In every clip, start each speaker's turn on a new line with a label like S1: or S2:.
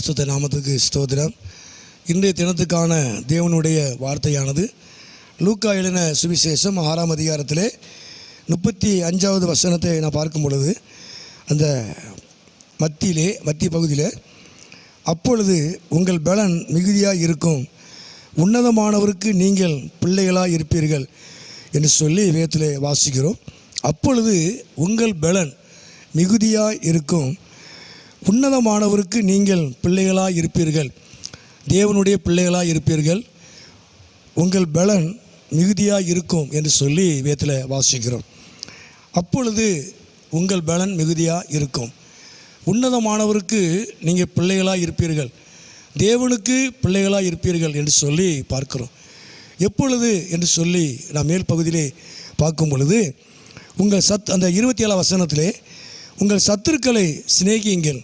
S1: பரிசுத்த நாமத்துக்கு ஸ்தோத்திரம். இன்றைய தினத்துக்கான தேவனுடைய வார்த்தையானது லூக்கா எழுதின சுவிசேஷம் 6ஆம் அதிகாரத்திலே 35வது வசனத்தை நான் பார்க்கும் பொழுது, அந்த மத்திய பகுதியில், அப்பொழுது உங்கள் பலன் மிகுதியாக இருக்கும், உன்னதமானவருக்கு நீங்கள் பிள்ளைகளாக இருப்பீர்கள் என்று சொல்லி வேதத்திலே வாசிக்கிறோம். அப்பொழுது உங்கள் பலன் மிகுதியாக இருக்கும், உன்னதமானவருக்கு நீங்கள் பிள்ளைகளாக இருப்பீர்கள், தேவனுடைய பிள்ளைகளாக இருப்பீர்கள், உங்கள் பலன் மிகுதியாக இருக்கும் என்று சொல்லி வேதத்தில் வாசிக்கிறோம். அப்பொழுது உங்கள் பலன் மிகுதியாக இருக்கும், உன்னதமானவருக்கு நீங்கள் பிள்ளைகளாக இருப்பீர்கள், தேவனுக்கு பிள்ளைகளாக இருப்பீர்கள் என்று சொல்லி பார்க்கிறோம். எப்பொழுது என்று சொல்லி நான் மேல் பகுதியிலே பார்க்கும் பொழுது, உங்கள் அந்த 27ஆம் வசனத்திலே உங்கள் சத்துருக்களை சிநேகியுங்கள்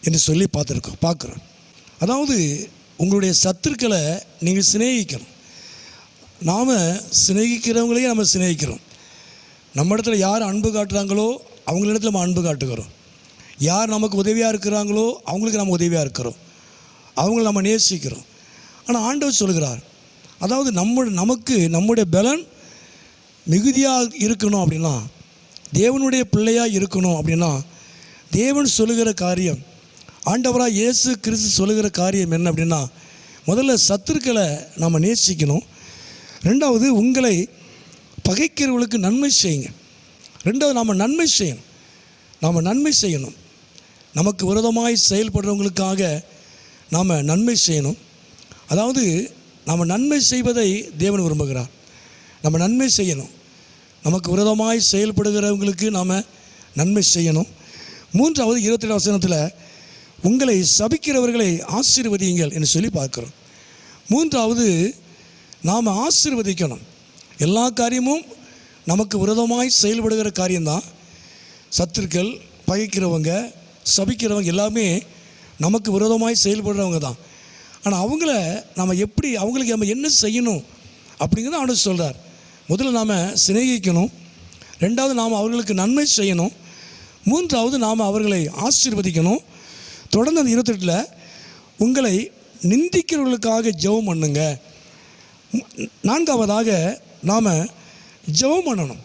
S1: என்று சொல்லி பார்க்குறோம். அதாவது உங்களுடைய சத்துருக்களை நீங்கள் சிநேகிக்கணும். நாம் சிநேகிக்கிறவங்களையே நம்ம சிநேகிக்கிறோம். நம்ம இடத்துல யார் அன்பு காட்டுறாங்களோ அவங்களிடத்துல நம்ம அன்பு காட்டுகிறோம். யார் நமக்கு உதவியாக இருக்கிறாங்களோ அவங்களுக்கு நம்ம உதவியாக இருக்கிறோம், அவங்கள நம்ம நேசிக்கிறோம். ஆனால் ஆண்டவர் சொல்கிறார், அதாவது நம்முடைய பலன் மிகுதியாக இருக்கணும் அப்படின்னா, தேவனுடைய பிள்ளையாக இருக்கணும் அப்படின்னா, தேவன் சொல்லுகிற காரியம், ஆண்டவராக இயேசு கிறிஸ்து சொல்லுகிற காரியம் என்ன அப்படின்னா, முதல்ல சத்துருக்களை நாம் நேசிக்கணும். ரெண்டாவது, உங்களை பகைக்கிறவர்களுக்கு நன்மை செய்யுங்க. ரெண்டாவது, நாம் நன்மை செய்யணும். நமக்கு விரோதமாய் செயல்படுறவங்களுக்காக நாம் நன்மை செய்யணும். அதாவது நாம் நன்மை செய்வதை தேவன் விரும்புகிறார். நம்ம நன்மை செய்யணும். நமக்கு விரோதமாய் செயல்படுகிறவங்களுக்கு நாம் நன்மை செய்யணும். மூன்றாவது 27 வசனத்தில் உங்களை சபிக்கிறவர்களை ஆசீர்வதியுங்கள் என்று சொல்லி பார்க்குறோம். மூன்றாவது, நாம் ஆசீர்வதிக்கணும். எல்லா காரியமும் நமக்கு விரோதமாய் செயல்படுகிற காரியம்தான். சத்துருக்கள், பகைக்கிறவங்க, சபிக்கிறவங்க எல்லாமே நமக்கு விரோதமாய் செயல்படுறவங்க தான். ஆனால் அவங்களுக்கு நம்ம என்ன செய்யணும் அப்படிங்கிறத ஆண்டவர் சொல்கிறார். முதல்ல நாம் சிநேகிக்கணும். ரெண்டாவது, நாம் அவர்களுக்கு நன்மை செய்யணும். மூன்றாவது, நாம் அவர்களை ஆசீர்வதிக்கணும். தொடர்ந்து அந்த 28 உங்களை நிந்திக்கிறவர்களுக்காக ஜெபம் பண்ணுங்க. நான்காவதாக, நாம் ஜெபம் பண்ணணும்.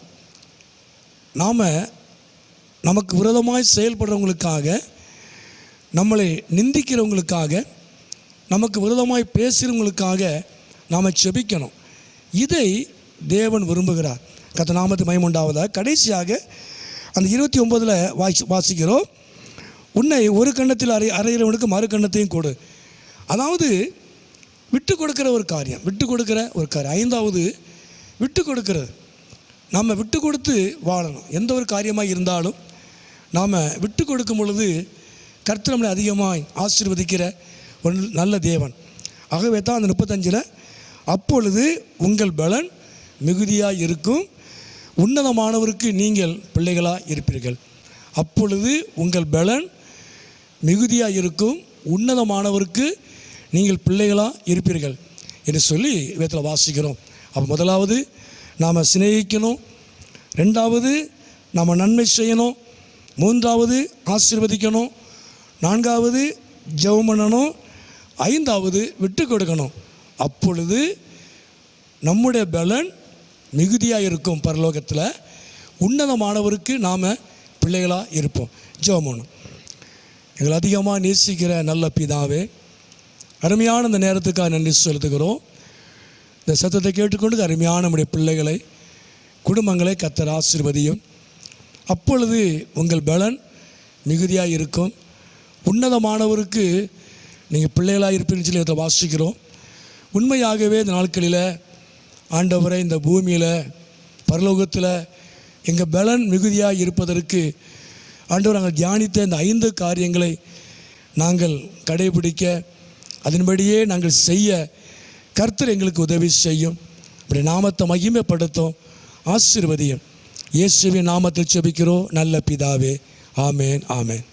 S1: நமக்கு விரோதமாய் செயல்படுறவங்களுக்காக, நம்மளை நிந்திக்கிறவங்களுக்காக, நமக்கு விரோதமாய் பேசுகிறவங்களுக்காக நாம் ஜெபிக்கணும். இதை தேவன் விரும்புகிறார். கர்த்தர் நாமத்துக்கு மகிமை உண்டாவதாக. கடைசியாக அந்த 29 வாசிக்கிறோம், உன்னை ஒரு கன்னத்தில் அறைகிறவனுக்கு மறு கன்னத்தையும் கொடு. அதாவது விட்டு கொடுக்கிற ஒரு காரியம். ஐந்தாவது, விட்டு கொடுக்கிறது. நம்ம விட்டு கொடுத்து வாழணும். எந்த ஒரு காரியமாக இருந்தாலும் நாம் விட்டு கொடுக்கும் பொழுது கர்த்தர் நம்மளை அதிகமாய் ஆசீர்வதிக்கிற ஒரு நல்ல தேவன். ஆகவே தான் அந்த 35 அப்பொழுது உங்கள் பலன் மிகுதியாக இருக்கும், உன்னதமானவருக்கு நீங்கள் பிள்ளைகளாக இருப்பீர்கள். அப்பொழுது உங்கள் பலன் மிகுதியாக இருக்கும், உன்னதமானவருக்கு நீங்கள் பிள்ளைகளாக இருப்பீர்கள் என்று சொல்லி வேதத்தில் வாசிக்கிறோம். அப்போ முதலாவது நாம் சிநேகிக்கணும், ரெண்டாவது நாம் நன்மை செய்யணும், மூன்றாவது ஆசீர்வதிக்கணும், நான்காவது ஜெபம் பண்ணணும், ஐந்தாவது விட்டு கொடுக்கணும். அப்பொழுது நம்முடைய பலன் மிகுதியாக இருக்கும், பரலோகத்தில் உன்னதமானவருக்கு நாம் பிள்ளைகளாக இருப்போம். ஜெபம் பண்ணணும். எங்களை அதிகமாக நேசிக்கிற நல்ல பிதாவே, அருமையான இந்த நேரத்துக்காக நன்றி செலுத்துகிறோம். இந்த சத்தத்தை கேட்டுக்கொண்டு அருமையான நம்முடைய பிள்ளைகளை, குடும்பங்களை கர்த்தர் ஆசீர்வதியும். அப்பொழுது உங்கள் பலன் மிகுதியாக இருக்கும், உன்னதமானவருக்கு நீங்கள் பிள்ளைகளாக இருப்பீங்கன்னு சொல்லி அதை வாசிக்கிறோம். உண்மையாகவே இந்த நாட்களில் ஆண்டவரை, இந்த பூமியில் பரலோகத்தில் எங்கள் பலன் மிகுதியாக இருப்பதற்கு ஆண்டவர் நாங்கள் தியானித்த இந்த 5 காரியங்களை நாங்கள் கடைபிடிக்க, அதன்படியே நாங்கள் செய்ய கர்த்தர் எங்களுக்கு உதவி செய்யும். அப்படி நாமத்தை மகிமைப்படுத்தும், ஆசீர்வதியும். இயேசுவின் நாமத்தில் ஜெபிக்கிறோம் நல்ல பிதாவே. ஆமேன், ஆமேன்.